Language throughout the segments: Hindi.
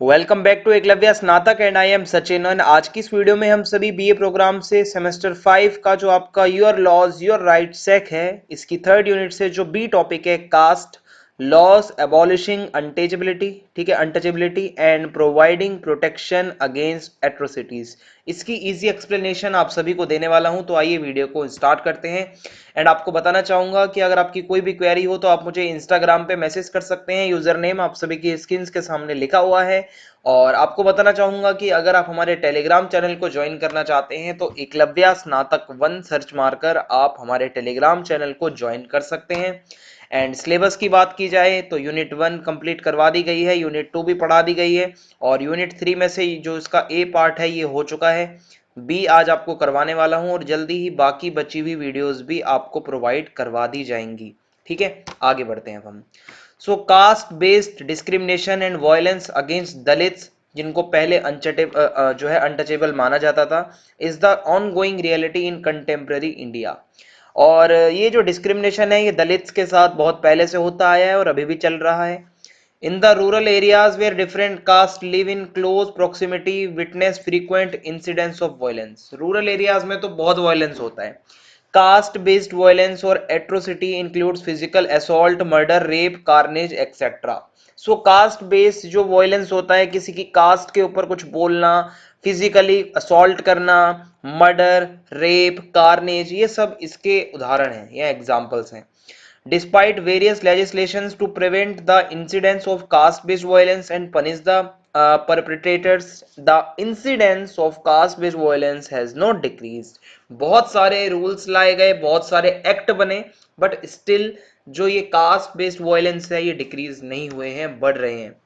वेलकम बैक टू एकलव्य स्नातक एंड आई एम सचिन। और आज की इस वीडियो में हम सभी बीए प्रोग्राम से सेमेस्टर 5 का जो आपका योर लॉज योर राइट सेक है, इसकी थर्ड यूनिट से जो बी टॉपिक है कास्ट लॉस एबॉलिशिंग अनटचेबिलिटी, ठीक है, untouchability and providing protection against atrocities, इसकी इजी एक्सप्लेनेशन आप सभी को देने वाला हूं। तो आइए वीडियो को स्टार्ट करते हैं। एंड आपको बताना चाहूंगा कि अगर आपकी कोई भी क्वेरी हो तो आप मुझे इंस्टाग्राम पे मैसेज कर सकते हैं। यूजर नेम आप सभी की स्क्रीन के सामने लिखा हुआ है। और आपको बताना चाहूंगा कि अगर आप हमारे टेलीग्राम चैनल को ज्वाइन करना चाहते हैं तो एकलव्य स्नातक 1 सर्च मारकर आप हमारे टेलीग्राम चैनल को ज्वाइन कर सकते हैं। एंड सिलेबस की बात की जाए तो यूनिट 1 कंप्लीट करवा दी गई है, यूनिट 2 भी पढ़ा दी गई है, और यूनिट 3 में से जो इसका ए पार्ट है ये हो चुका है। बी आज आपको करवाने वाला हूं और जल्दी ही बाकी बची हुई वीडियोस भी आपको प्रोवाइड करवा दी जाएंगी। ठीक है, आगे बढ़ते हैं अब हम। So caste based discrimination and violence against Dalits, जिनको पहले जो है अनटचेबल माना जाता था, is the ongoing reality in contemporary India. और ये जो डिस्क्रिमिनेशन है ये दलित्स के साथ बहुत पहले से होता आया है और अभी भी चल रहा है। In the rural areas where different castes live in close proximity, witness frequent incidents of violence. Rural areas में तो बहुत violence होता है। Caste based violence और atrocity includes physical assault, murder, rape, carnage, etc. So caste based जो violence होता है, किसी की caste के ऊपर कुछ बोलना, फिजिकली असॉल्ट करना, मर्डर, रेप, कार्नेज, ये सब इसके उदाहरण हैं या एग्जाम्पल्स हैं। Despite various legislations to prevent the incidence of caste-based violence and punish the perpetrators, the incidence of caste-based violence has not decreased. बहुत सारे रूल्स लाए गए, बहुत सारे एक्ट बने, बट स्टिल जो ये कास्ट बेस्ड वायलेंस है ये डिक्रीज नहीं हुए हैं, बढ़ रहे हैं।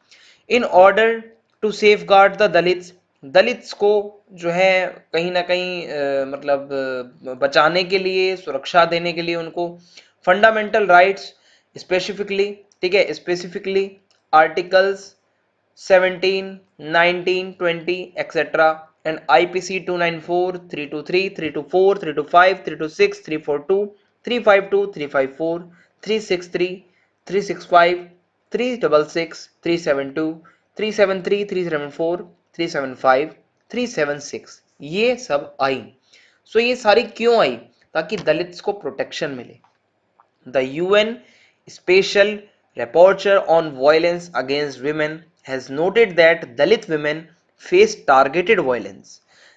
In order to safeguard the Dalits, Dalits को जो है कहीं ना कहीं बचाने के लिए, सुरक्षा देने के लिए उनको फंडामेंटल राइट्स स्पेसिफिकली, ठीक है, specifically articles 17, 19, 20 etcetera and IPC 294, 323, 324, 325, 326, 342, 352, 354, 363, 365, 366, 372, 373, 374, 375, 376, ये सब आई। सो ये सारी क्यों आई? ताकि दलित्स को प्रोटेक्शन मिले। The UN Special Rapporteur on Violence Against Women has noted that Dalit women face targeted violence.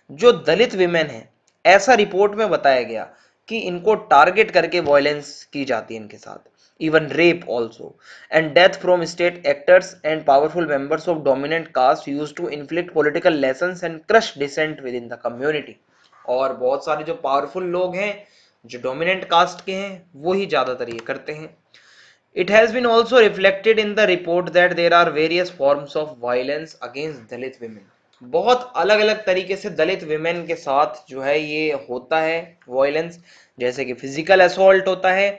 जो दलित विमेन है, ऐसा रिपोर्ट में बताया गया कि इनको टारगेट करके वायलेंस की जाती है इनके साथ, even rape also, and death from state actors and powerful members of dominant caste use to inflict political lessons and crush dissent within the community. और बहुत सारे जो पावरफुल लोग हैं, जो डोमिनेंट कास्ट के हैं, वो ही ज्यादातर ये करते हैं। It has been also reflected in the report that there are various forms of violence against Dalit women. बहुत अलग अलग तरीके से दलित विमेन के साथ जो है ये होता है वायलेंस, जैसे कि फिजिकल असॉल्ट होता है,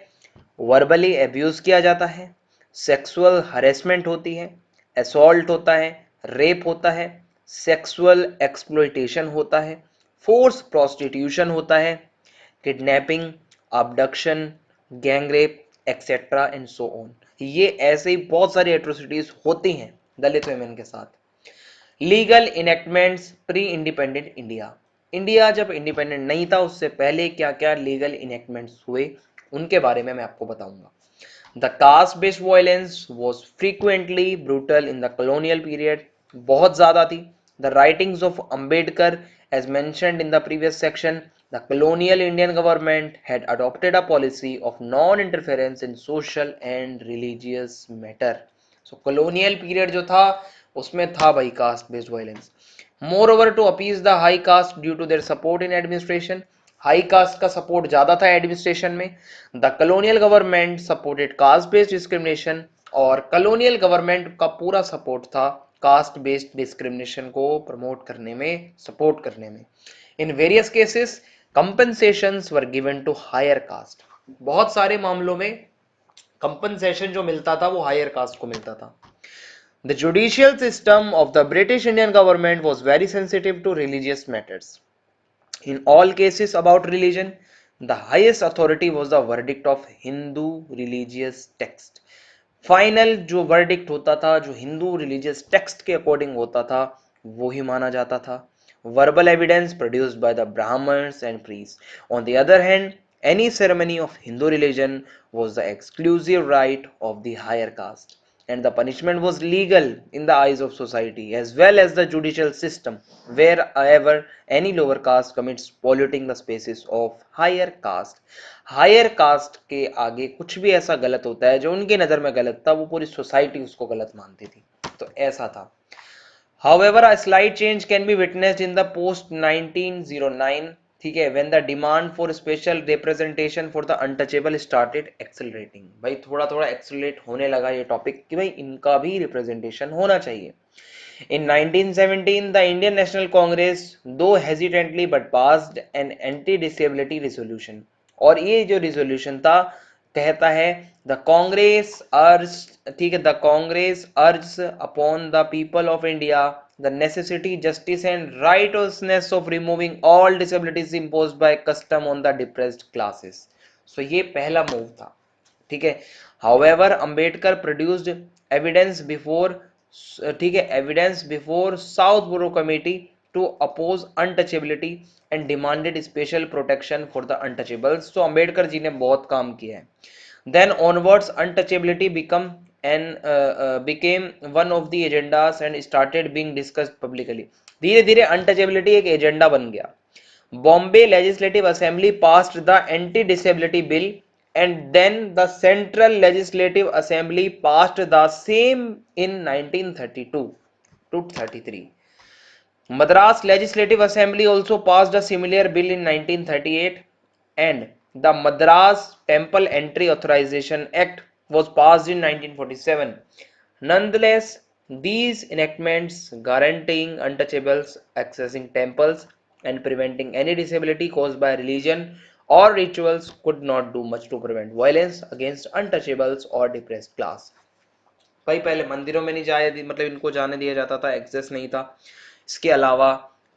वर्बली एब्यूज किया जाता है, सेक्सुअल हरेसमेंट होती है, असॉल्ट होता है, रेप होता है, सेक्सुअल एक्सप्लॉइटेशन होता है, फोर्स प्रोस्टिट्यूशन होता है, kidnapping, abduction, gang rape etcetera and so on. ये ऐसे ही बहुत सारी एट्रोसिटीज होती हैं दलित वुमेन के साथ। Legal enactments pre independent India, India जब इंडिपेंडेंट नहीं था उससे पहले क्या क्या लीगल इनेक्टमेंट्स हुए उनके बारे में मैं आपको बताऊंगा। The caste based violence was frequently brutal in the colonial period, बहुत ज्यादा थी। The writings of Ambedkar, as mentioned in the previous section, the colonial Indian government had adopted a policy of non-interference in social and religious matter. So colonial period जो था उसमें था भाई caste based violence. Moreover, to appease the high caste due to their support in administration, high caste का सपोर्ट ज्यादा था एडमिनिस्ट्रेशन में, the colonial government supported caste based discrimination, और कॉलोनियल गवर्नमेंट का पूरा सपोर्ट था कास्ट बेस्ड डिस्क्रिमिनेशन को प्रमोट करने में, सपोर्ट करने में। In various cases compensations were given to higher caste, बहुत सारे मामलों में कंपनसेशन जो मिलता था वो हायर कास्ट को मिलता था। The judicial system of the British Indian government was very sensitive to religious matters. In all cases about religion, the highest authority was the verdict of Hindu religious text. Final जो वर्डिक्ट होता था, जो हिंदू रिलीजियस टेक्स्ट के अकॉर्डिंग होता था, वो ही माना जाता था. Verbal evidence produced by the Brahmins and priests. On the other hand, any ceremony of Hindu religion was the exclusive right of the higher caste, and the punishment was legal in the eyes of society as well as the judicial system wherever any lower caste commits polluting the spaces of higher caste. Higher caste के आगे कुछ भी ऐसा गलत होता है जो उनकी नजर में गलत था, वो पूरी सोसाइटी उसको गलत मानती थी. तो ऐसा था. However, a slight change can be witnessed in the post 1909, ठीक है, when the demand for special representation for the untouchable started accelerating. भाई थोड़ा थोड़ा एक्सेलरेट होने लगा ये टॉपिक कि भाई इनका भी रिप्रेजेंटेशन होना चाहिए. In 1917, the Indian National Congress, though hesitantly but passed an anti-disability resolution. और ये जो resolution था कहता है द कांग्रेस अर्ज, ठीक है, the Congress urge upon the people of India the necessity justice and rightness of removing all disabilities imposed by custom on the depressed classes. So ये पहला मूव था. ठीक है. However Ambedkar produced evidence before, ठीक है, evidence before Southborough committee to oppose untouchability and demanded special protection for the untouchables. तो अंबेडकर जी ने बहुत काम किया है. Then onwards untouchability became one of the agendas and started being discussed publicly. धीरे धीरे अनटचेबिलिटी एक एजेंडा बन गया. Bombay legislative assembly passed the anti disability bill and then the central legislative assembly passed the same in 1932 to 33. Madras legislative assembly also passed a similar bill in 1938 and the Madras Temple Entry Authorization Act was passed in 1947. Nonetheless, these enactments guaranteeing untouchables accessing temples and preventing any disability caused by religion or rituals could not do much to prevent violence against untouchables or depressed class. भाई पहले मंदिरों में नहीं जाए, मतलब इनको जाने दिया जाता था, एक्सेस नहीं था. इसके अलावा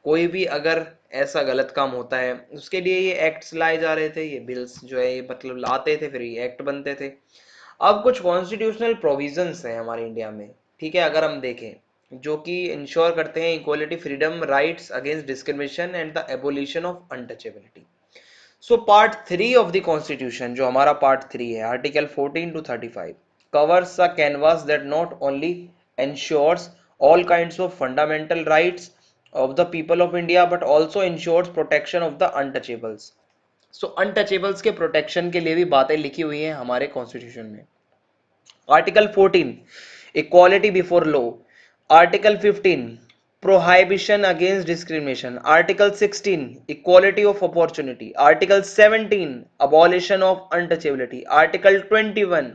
कोई भी अगर ऐसा गलत काम होता है उसके लिए ये एक्ट्स लाए जा रहे थे, ये बिल्स जो है ये मतलब लाते थे, फिर ये एक्ट बनते थे. अब कुछ कॉन्स्टिट्यूशनल प्रोविजंस हैं हमारे इंडिया में, ठीक है, अगर हम देखें, जो कि इंश्योर करते हैं equality, freedom, rights against discrimination and the abolition of untouchability. So part 3 of the constitution, जो हमारा पार्ट 3 है, article 14 to 35 covers a canvas that not only ensures all kinds of fundamental rights of the people of India but also ensures protection of the untouchables. So untouchables के प्रोटेक्शन के लिए भी बातें लिखी हुई हैं हमारे कॉन्स्टिट्यूशन में. Article 14 equality before law, article 15 prohibition against discrimination, article 16 equality of opportunity, article 17 abolition of untouchability, article 21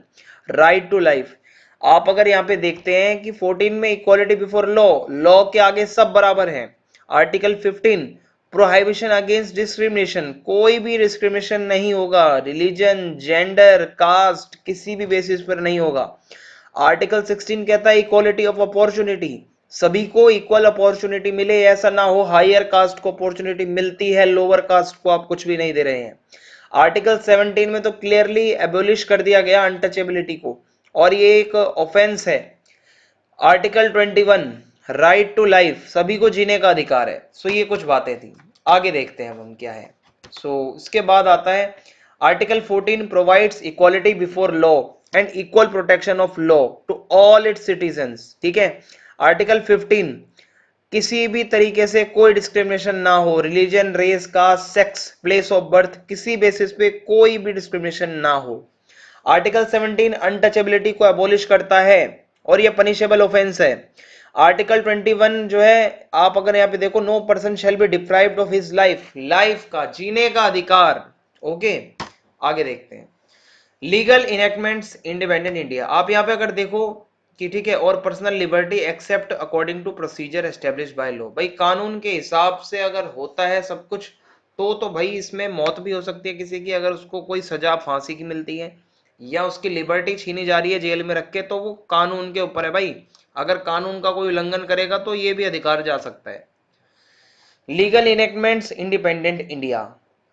right to life. आप अगर यहाँ पे देखते हैं कि 14 में इक्वालिटी बिफोर लॉ, लॉ के आगे सब बराबर हैं. आर्टिकल 15 प्रोहिबिशन अगेंस्ट डिस्क्रिमिनेशन, कोई भी डिस्क्रिमिनेशन नहीं होगा, रिलीजन, जेंडर, कास्ट, किसी भी बेसिस पर नहीं होगा. आर्टिकल 16 कहता है इक्वालिटी ऑफ अपॉर्चुनिटी, सभी को इक्वल अपॉर्चुनिटी मिले, ऐसा ना हो हायर कास्ट को अपॉर्चुनिटी मिलती है, लोअर कास्ट को आप कुछ भी नहीं दे रहे हैं. आर्टिकल 17 में तो क्लियरली एबोलिश कर दिया गया अनटचेबिलिटी को, और ये एक ऑफेंस है. आर्टिकल 21 राइट टू लाइफ, सभी को जीने का अधिकार है. सो ये कुछ बातें थी. आगे देखते हैं अब हम क्या है. सो इसके बाद आता है article 14 provides equality before law and equal protection of law to all its citizens. ठीक है. आर्टिकल 15 किसी भी तरीके से कोई डिस्क्रिमिनेशन ना हो, religion, race, caste, sex, place of birth, किसी बेसिस पे कोई भी डिस्क्रिमिनेशन ना हो. आर्टिकल 17 अनटचेबिलिटी को एबोलिश करता है और ये पनिशेबल ऑफेंस है. आर्टिकल 21 जो है, आप अगर यहाँ पे देखो, no person shall be deprived of his life, life का, जीने का अधिकार. ओके, आगे देखते हैं. लीगल इनैक्टमेंट्स इंडिपेंडेंट इंडिया, आप यहाँ पे अगर देखो कि ठीक है, और personal liberty except according to procedure established by law. भाई कानून के हिसाब से अगर होता है सब कुछ तो भाई इसमें मौत भी हो सकती है किसी की, अगर उसको कोई सजा फांसी की मिलती है या उसकी लिबर्टी छीनी जा रही है जेल में रख के, तो वो कानून के ऊपर है भाई. अगर कानून का कोई उल्लंघन करेगा तो ये भी अधिकार जा सकता है. Legal enactments independent India,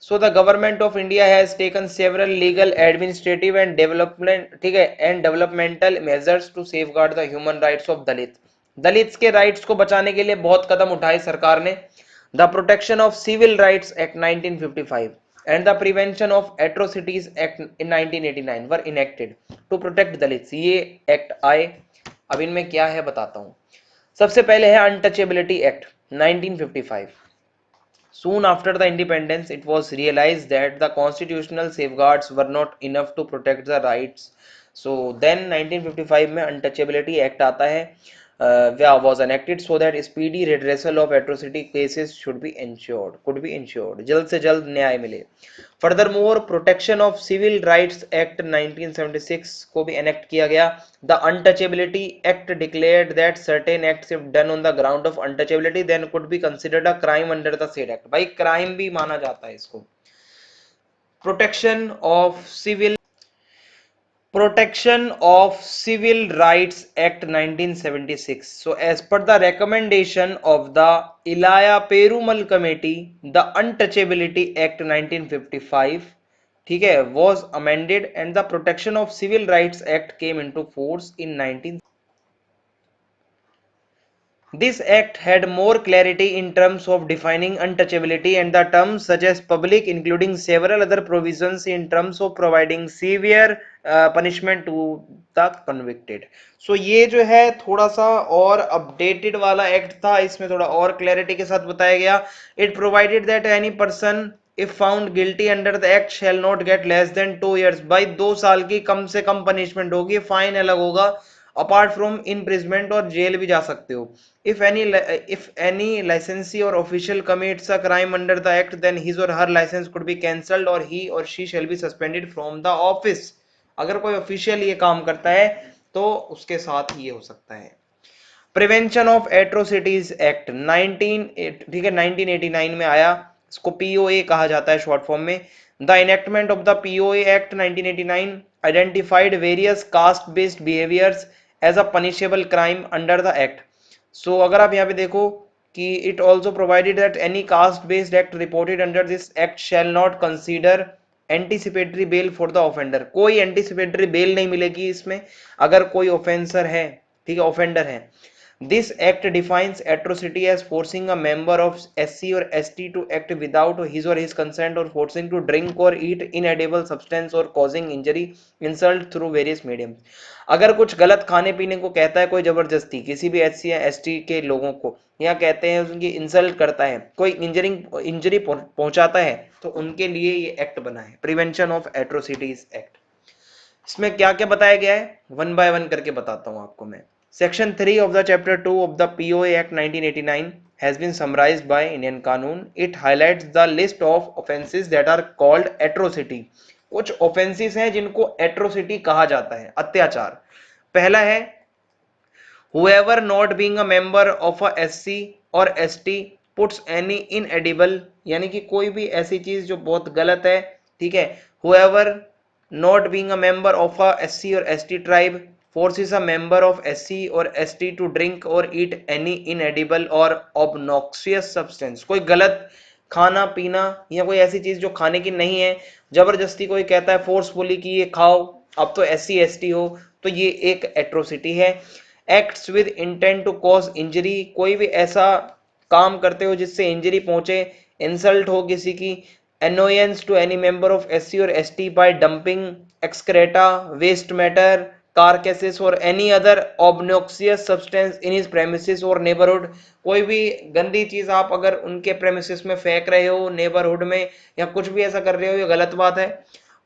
So the government of India has taken several legal, administrative and development, ठीक है, and developmental measures to safeguard the human rights of Dalit. Dalits के राइट्स को बचाने के लिए बहुत कदम उठाए सरकार ने. The Protection of Civil Rights Act 1955 and the Prevention of Atrocities Act in 1989 were enacted to protect Dalits. ये एक्ट आए. अब इनमें क्या है बताता हूँ. सबसे पहले है untouchability act 1955. Soon after the independence, it was realized that the constitutional safeguards were not enough to protect the rights. So then 1955 में Untouchability Act आता है, was enacted so that speedy redressal of atrocity cases could be ensured. जल्द से जल्द न्याय मिले. Furthermore, Protection of Civil Rights Act 1976 को भी enact किया गया. The Untouchability Act declared that certain acts if done on the ground of untouchability then could be considered a crime under the said act. भाई crime भी माना जाता है इसको. Protection of Civil Rights Act 1976. So as per the recommendation of the Ilaya Perumal Committee, the Untouchability Act 1955, ठीक है, was amended and the Protection of Civil Rights Act came into force in 19. This act had more clarity in terms of defining untouchability and the terms such as public, including several other provisions in terms of providing severe punishment to the convicted. So ये जो है थोड़ा सा और अपडेटेड वाला एक्ट था, इसमें थोड़ा और क्लैरिटी के साथ बताया गया. It provided that any person if found guilty under the act shall not get less than 2 years. भाई 2 साल की कम से कम पनिशमेंट होगी, फाइन अलग होगा, अपार्ट फ्रॉम इम्प्रिजमेंट और जेल भी जा सकते हो. If any licensee or official commits a crime under the act, then his or her license could be cancelled or he or she shall be suspended from the office. अगर कोई ऑफिशियल ये काम करता है तो उसके साथ ये हो सकता है. प्रिवेंशन ऑफ एट्रोसिटीज एक्ट 1989 में आया. इसको पीओए कहा जाता है शॉर्ट फॉर्म में. The enactment of the POA act 1989 identified various caste based behaviours as a punishable crime under the act. So अगर आप यहाँ पे देखो कि it also provided that any caste based act reported under this act shall not consider anticipatory bail for the offender. कोई एंटीसिपेटरी बेल नहीं मिलेगी इसमें अगर कोई ऑफेंसर है, ठीक है, ऑफेंडर है. This act defines atrocity as forcing a member of SC or ST to act without his or his consent or forcing to drink or eat inedible substance or causing injury, insult through various mediums. अगर कुछ गलत खाने पीने को कहता है कोई जबरदस्ती किसी भी SC या ST के लोगों को, या कहते हैं उनकी इंसल्ट करता है, कोई इंजरी पहुंचाता है, तो उनके लिए ये एक्ट बना है, प्रिवेंशन ऑफ एट्रोसिटीज एक्ट. इसमें क्या क्या बताया गया है वन बाय वन करके बताता हूं आपको मैं. Section 3 of the Chapter 2 of the POA Act 1989 has been summarized by Indian Qanun. It highlights the list of offences that are called atrocity. कुछ offences हैं जिनको atrocity कहा जाता है, अत्याचार. पहला है whoever not being a member of a SC or ST puts any inedible, यानी कि कोई भी ऐसी चीज जो बहुत गलत है, ठीक है, whoever not being a member of a SC or ST tribe forces a member of SC or ST to drink or eat any inedible or obnoxious substance. कोई गलत खाना पीना या कोई ऐसी चीज जो खाने की नहीं है, जबरदस्ती कोई कहता है फोर्सफुली कि ये खाओ, अब तो SC ST हो, तो ये एक एट्रोसिटी है. Acts with intent to cause injury, कोई भी ऐसा काम करते हो जिससे इंजरी पहुंचे, इंसल्ट हो किसी की, annoyance to any member of SC or ST by dumping excreta, waste matter, carcasses or any other obnoxious substance in his premises or neighborhood. कोई भी गंदी चीज आप अगर उनके प्रेमिसेस में फेंक रहे हो, नेबरहुड में, या कुछ भी ऐसा कर रहे हो, ये गलत बात है.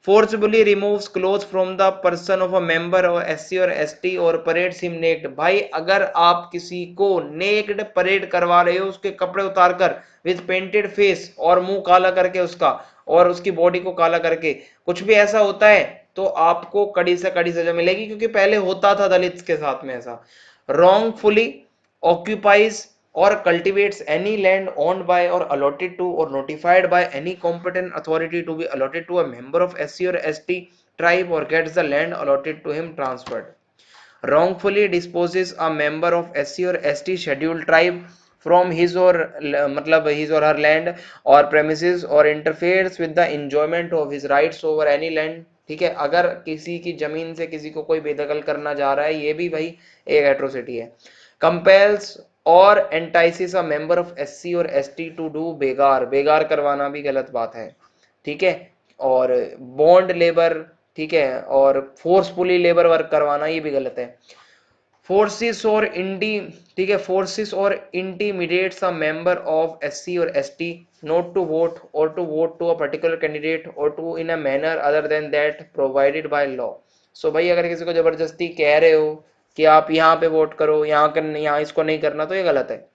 forcibly removes clothes from the person of a member of SC or ST or parades him naked. भाई अगर आप किसी को नेक्ड परेड करवा रहे हो, उसके कपड़े उतार कर विद पेंटेड फेस और मुंह काला करके उसका और उसकी बॉडी को काला करके कुछ भी ऐसा होता है तो आपको कड़ी से कड़ी सजा मिलेगी, क्योंकि पहले होता था दलित्स के साथ में ऐसा. wrongfully occupies or cultivates any land owned by or allotted to or notified by any competent authority to be allotted to a member of SC or ST tribe or gets the land allotted to him transferred. Wrongfully disposes a member of SC or ST scheduled tribe from his और मतलब हिज और हर लैंड और प्रेमिसेस और interferes with the enjoyment of his rights over any land. ठीक है, अगर किसी की जमीन से किसी को कोई बेदखल करना जा रहा है, ये भी भाई एक एट्रोसिटी है। कंपेल्स और एंटाइसिस अ मेंबर ऑफ एससी और एसटी टू डू बेगार, बेगार करवाना भी गलत बात है। ठीक है, और बॉन्ड लेबर, ठीक है, और फोर्सफुली लेबर वर्क करवाना ये भी गलत है। फोर्सेस और इंडी, ठीक है, फोर्सेस और intimidates a member of SC और एसटी नॉट टू वोट और to vote to a particular candidate और to in a manner other than that provided by law. So भाई अगर किसी को जबरदस्ती कह रहे हो कि आप यहाँ पे वोट करो, यहाँ इसको नहीं करना, तो ये गलत है।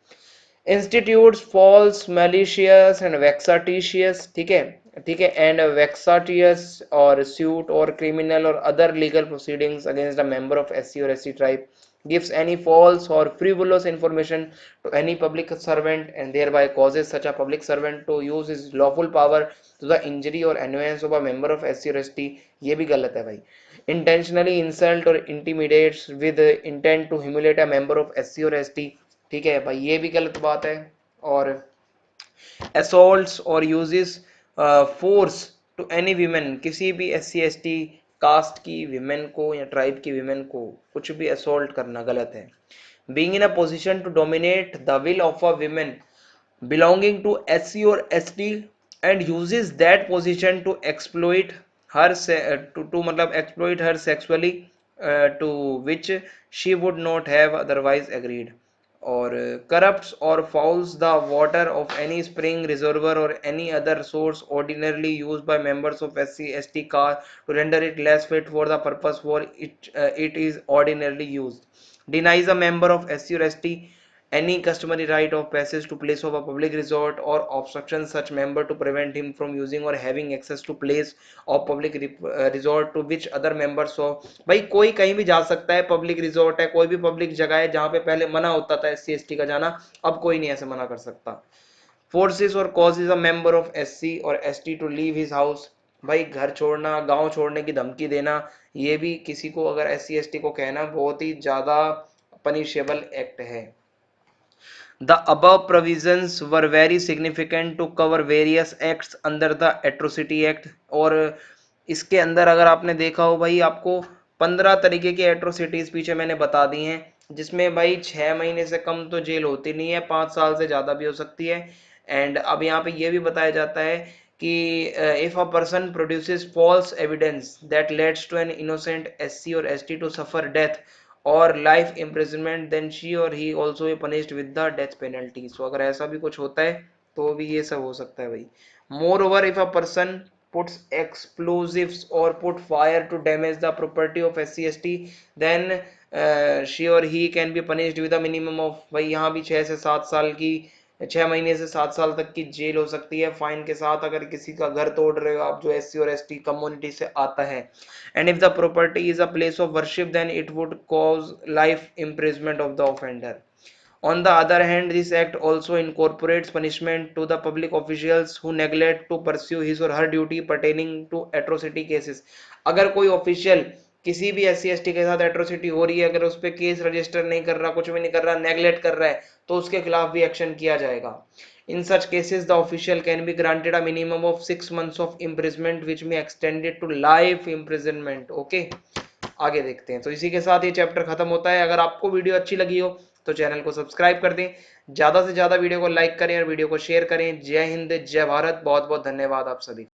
इंस्टीट्यूट्स फॉल्स मैलिशियस एंड वेक्साटिशियस, ठीक है, ठीक है, एंड वेक्साटियस और सूट और क्रिमिनल और other legal proceedings against a member of SC और ST tribe gives any false or frivolous information to any public servant and thereby causes such a public servant to use his lawful power to the injury or annoyance of a member of SC or ST, ये भी गलत है भाई। intentionally insult or intimidates with intent to humiliate a member of SC or ST, ठीक है भाई, ये भी गलत बात है। और assaults और uses force to any women, किसी भी SC ST कास्ट की विमेन को या ट्राइब की विमेन को कुछ भी असोल्ट करना गलत है। Being in a position to dominate the will of a women belonging to SC or ST and uses that position to exploit her to मतलब exploit her sexually to which she would not have otherwise agreed, or corrupts or fouls the water of any spring reservoir or any other source ordinarily used by members of SC ST car to render it less fit for the purpose for it is ordinarily used, denies a member of SC or ST any customary right of passage to place of a public resort or obstructions such member to prevent him from using or having access to place of public resort to which other members of। भाई कोई कहीं भी जा सकता है, पब्लिक रिजॉर्ट है, कोई भी पब्लिक जगह है जहां पे पहले मना होता था एससी एसटी का जाना, अब कोई नहीं ऐसे मना कर सकता। फोर्सेस और causes a member of SC और ST to leave his house, भाई घर छोड़ना, गांव छोड़ने की धमकी देना, ये भी किसी को अगर एससी एसटी को कहना बहुत ही ज्यादा पनिशेबल एक्ट है। The above provisions were very significant to cover various acts under the Atrocity Act। और इसके अंदर अगर आपने देखा हो भाई, आपको 15 तरीके की एट्रोसिटीज पीछे मैंने बता दी हैं, जिसमें भाई 6 महीने से कम तो जेल होती नहीं है, 5 साल से ज़्यादा भी हो सकती है। एंड अब यहाँ पे ये भी बताया जाता है कि if a person produces false evidence that leads to an innocent SC और एसटी टू सफर डेथ और लाइफ इम्प्रिजनमेंट देन शी और he also be punished with the death penalty. So अगर ऐसा भी कुछ होता है तो भी ये सब हो सकता है भाई। More over if a person puts explosives or put fire to damage the property of SC ST then she or he can be punished with a minimum of, भाई यहाँ भी 6 से 7 साल की, 6 महीने से 7 साल तक की जेल हो सकती है फाइन के साथ अगर किसी का घर तोड़ रहे हो आप जो SC और ST कम्युनिटी से आता है। and if the property is a place of worship then it would cause life imprisonment of the offender। On the other hand, this act also incorporates punishment to the public officials who neglect to pursue his or her duty pertaining to atrocity cases। अगर कोई ऑफिशियल किसी भी एससी एसटी के साथ एट्रोसिटी हो रही है, अगर उस पर केस रजिस्टर नहीं कर रहा, कुछ भी नहीं कर रहा, नेग्लेक्ट कर रहा है, तो उसके खिलाफ भी एक्शन किया जाएगा। In such cases, the official can be granted a minimum of 6 months of imprisonment, which may extend it to life imprisonment। Okay, आगे देखते हैं। तो इसी के साथ ये चैप्टर खत्म होता है। अगर आपको वीडियो अच्छी लगी हो तो चैनल को सब्सक्राइब कर दें, ज्यादा से ज्यादा वीडियो को लाइक करें और वीडियो को शेयर करें। जय हिंद, जय भारत, बहुत बहुत धन्यवाद आप सभी।